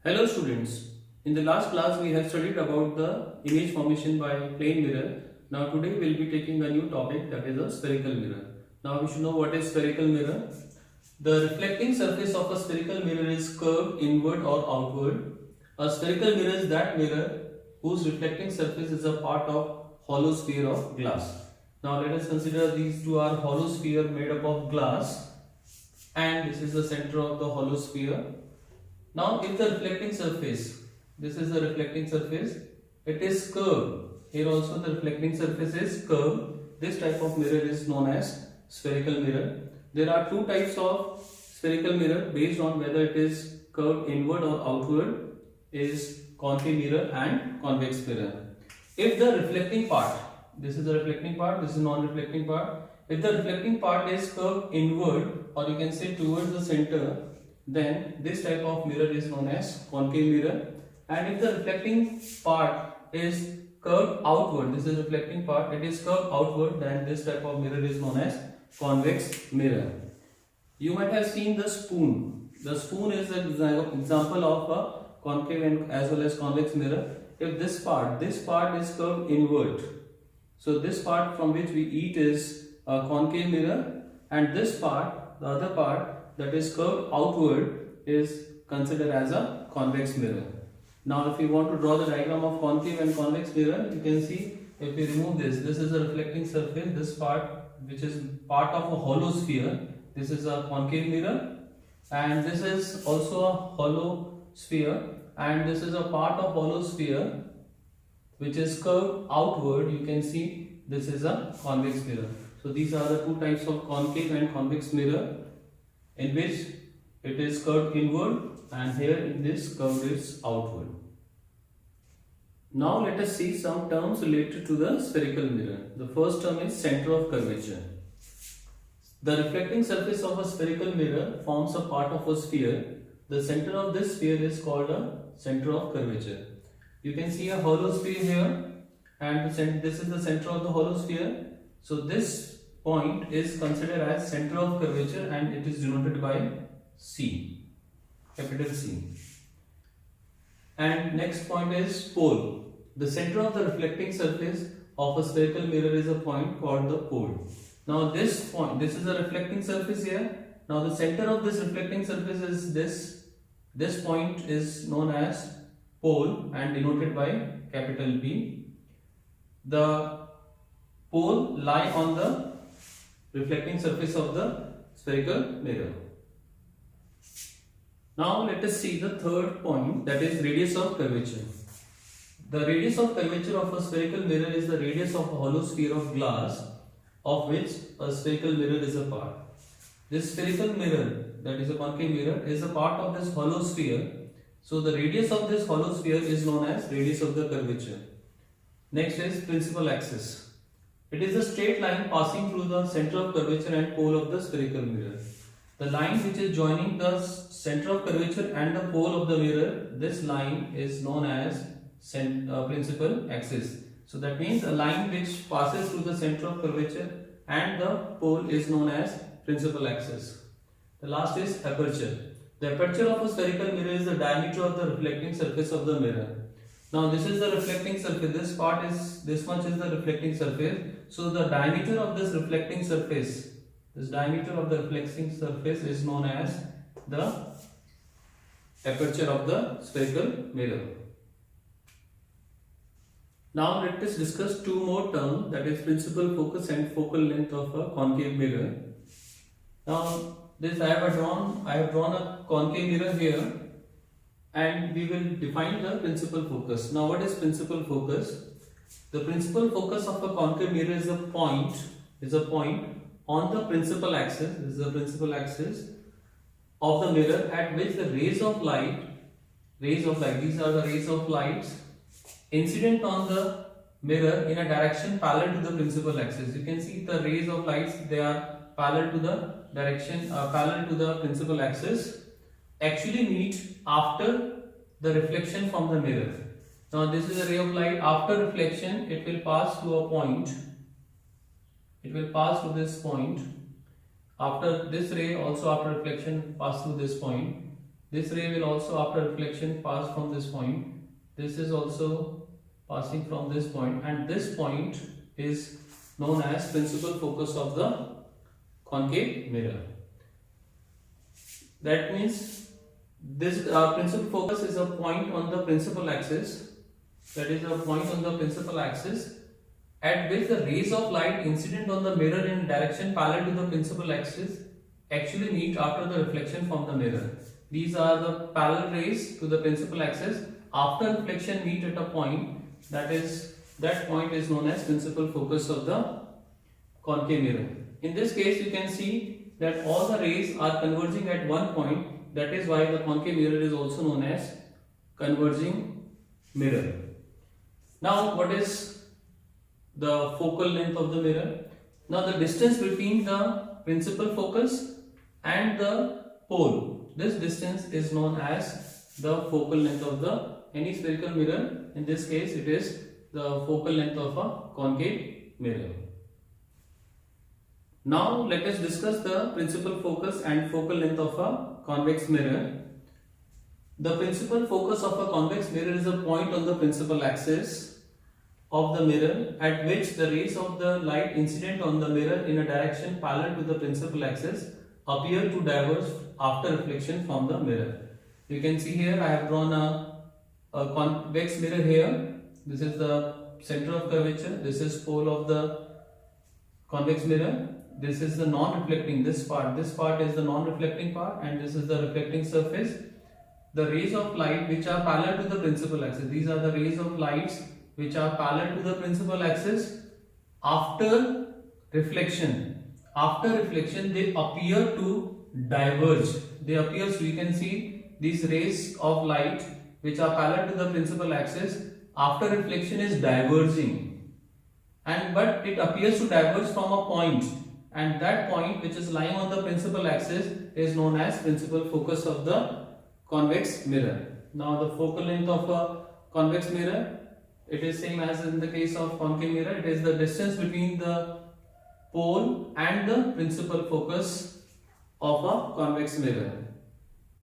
Hello students, in the last class we have studied about the image formation by plane mirror. Now today we will be taking a new topic, that is a spherical mirror. Now we should know what is spherical mirror. The reflecting surface of a spherical mirror is curved inward or outward. A spherical mirror is that mirror whose reflecting surface is a part of hollow sphere of glass. Now let us consider these two are hollow sphere made up of glass, and this is the center of the hollow sphere. Now if the reflecting surface, this is the reflecting surface, it is curved. Here also the reflecting surface is curved. This type of mirror is known as spherical mirror. There are two types of spherical mirror based on whether it is curved inward or outward, is concave mirror and convex mirror. If the reflecting part, this is the reflecting part, this is non-reflecting part. If the reflecting part is curved inward, or you can say towards the center, then this type of mirror is known as concave mirror. And if the reflecting part is curved outward, this is reflecting part, it is curved outward, then this type of mirror is known as convex mirror. You might have seen the spoon. The spoon is an example of a concave and as well as convex mirror. If this part is curved inward, so this part from which we eat is a concave mirror, and this part, the other part that is curved outward, is considered as a convex mirror. Now if you want to draw the diagram of concave and convex mirror, you can see if we remove this is a reflecting surface, this part which is part of a hollow sphere, this is a concave mirror, and this is also a hollow sphere, and this is a part of hollow sphere which is curved outward, you can see this is a convex mirror. So these are the two types of concave and convex mirror, in which it is curved inward and here in this curve is outward. Now let us see some terms related to the spherical mirror. The first term is center of curvature. The reflecting surface of a spherical mirror forms a part of a sphere. The center of this sphere is called a center of curvature. You can see a hollow sphere here, and this is the center of the hollow sphere. So this point is considered as center of curvature and it is denoted by C, capital C. And next point is pole. The center of the reflecting surface of a spherical mirror is a point called the pole. Now this point, this is a reflecting surface here. Now the center of this reflecting surface is this. This point is known as pole and denoted by capital P. The pole lie on the reflecting surface of the spherical mirror. Now let us see the third point, that is radius of curvature. The radius of curvature of a spherical mirror is the radius of a hollow sphere of glass of which a spherical mirror is a part. This spherical mirror, that is a concave mirror, is a part of this hollow sphere. So the radius of this hollow sphere is known as radius of the curvature. Next is principal axis. It is a straight line passing through the center of curvature and pole of the spherical mirror. The line which is joining the center of curvature and the pole of the mirror, this line is known as principal axis. So that means a line which passes through the center of curvature and the pole is known as principal axis. The last is aperture. The aperture of a spherical mirror is the diameter of the reflecting surface of the mirror. Now this is the reflecting surface, this much is the reflecting surface. So the diameter of this reflecting surface, is known as the aperture of the spherical mirror. Now let us discuss two more terms, that is principal focus and focal length of a concave mirror. Now this I have drawn a concave mirror here, and we will define the principal focus. Now what is principal focus? The principal focus of a concave mirror is a point on the principal axis, this is the principal axis of the mirror, at which the rays of light, these are the rays of light incident on the mirror in a direction parallel to the principal axis. You can see the rays of light, they are parallel to the direction, parallel to the principal axis, actually meet after the reflection from the mirror. Now this is a ray of light. After reflection, it will pass to a point. It will pass to this point. After this ray, also after reflection, pass through this point. This ray will also after reflection pass from this point. This is also passing from this point, and this point is known as principal focus of the concave mirror. That means this principal focus is a point on the principal axis, that is a point on the principal axis at which the rays of light incident on the mirror in direction parallel to the principal axis actually meet after the reflection from the mirror. These are the parallel rays to the principal axis. After reflection meet at a point, that point is known as principal focus of the concave mirror. In this case, you can see that all the rays are converging at one point. That is why the concave mirror is also known as converging mirror. Now, what is the focal length of the mirror? Now, the distance between the principal focus and the pole, this distance is known as the focal length of any spherical mirror. In this case, it is the focal length of a concave mirror. Now, let us discuss the principal focus and focal length of a convex mirror. The principal focus of a convex mirror is a point on the principal axis of the mirror at which the rays of the light incident on the mirror in a direction parallel to the principal axis appear to diverge after reflection from the mirror. You can see here I have drawn a convex mirror here. This is the center of curvature. This is pole of the convex mirror. This is the non-reflecting, this part is the non-reflecting part, and this is the reflecting surface. The rays of light which are parallel to the principal axis, these are the rays of lights which are parallel to the principal axis. After reflection they appear to diverge. So you can see these rays of light which are parallel to the principal axis, after reflection is diverging, but it appears to diverge from a point, and that point which is lying on the principal axis is known as principal focus of the convex mirror. Now, the focal length of a convex mirror, it is same as in the case of concave mirror. It is the distance between the pole and the principal focus of a convex mirror.